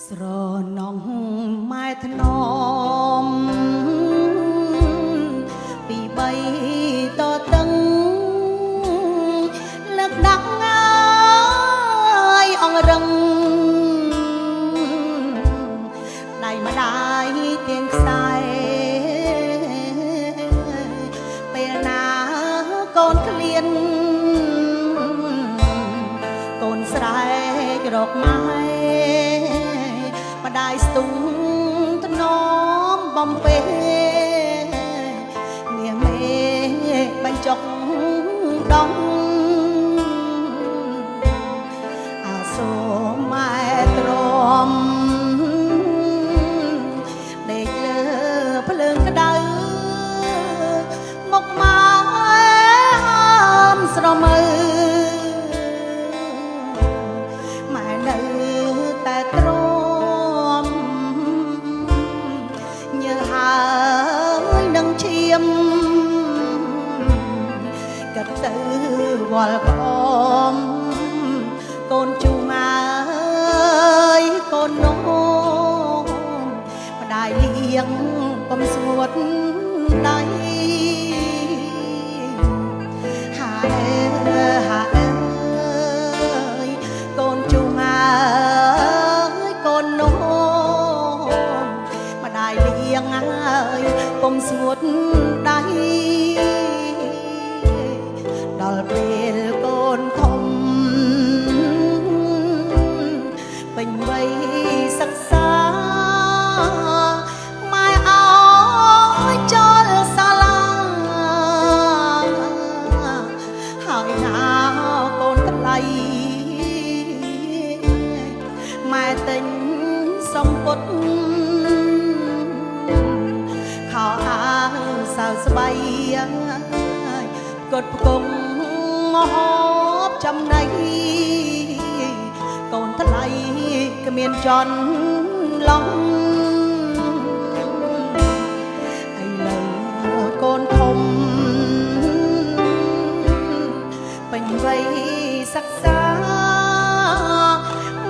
ស្រណងម៉ែធ្នមពីបីតតឹងលើកដាក់ងាយអងរឹងដៃម្ដាយទៀងខ្សែពេលណាកូនឃ្លានកូនស្រែករកម៉ែម្ដាយស្ទុំថ្នមបំពេនាងមេបញ្ចុកដងអាសូមម៉ែទ្រាំដេកលើភ្លើងក្តៅមកម៉ែអមស្រមើម៉ែនៅតែទ្រាំញើហើយនឹងឈាមកាត់ទៅវល់ក្អមកូនជូងអើយកូននោះម្ដាយលៀងកុំស្ងួតដៃហើយកូនជូងអើយកូននោះម្ដាយលៀងអើយកុំស្ងួតដៃដល់ពេលកូនធំពេញវ័យសិក្សាម៉ែអើយចូលសាលាហើយណាកូនថ្លៃម៉ែទិញសំពត់ខោអាវសៅស្បៃកត់ផ្គង់ហូបចំណៃកូនថ្លៃគ្មានចន់ឡងឥឡូវកូនធំពេញវ័យសិក្សា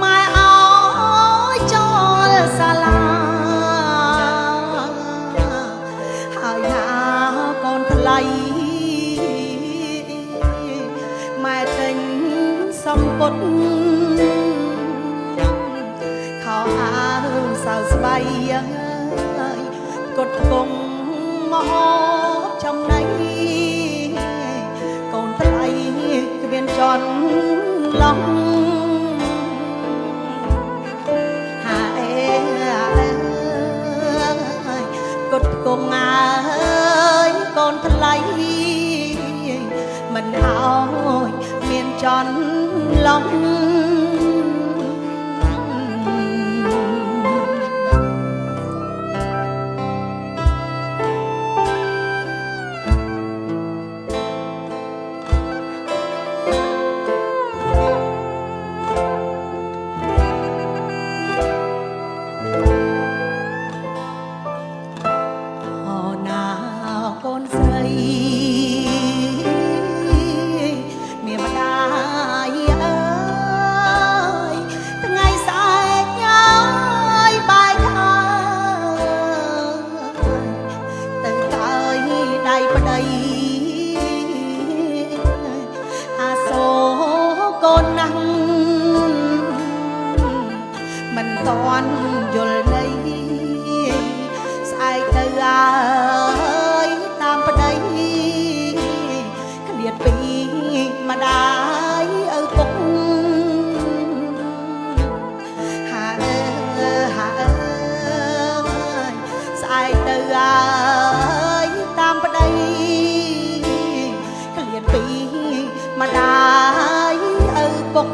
ម៉ែអើយចូលសាលាហើយណាកូនថ្លៃម៉ែទិញសំពត់ខោអាវសៅស្បៃកត់គង់មហូបចំណៃកូនថ្លៃគ្មានចន់ឡងកត់គង់អើយកូនថ្លៃមិនអើយមានចន់ឡងអាសូកូនណាស់មិនតាន់យល់ន័យស្អែកទៅអើយតាមប្តីឃ្លាតពីម្ដាយឪពុកស្អែកទៅអើយតាមប្តីឃ្លាតពីម្ដាយឪពុក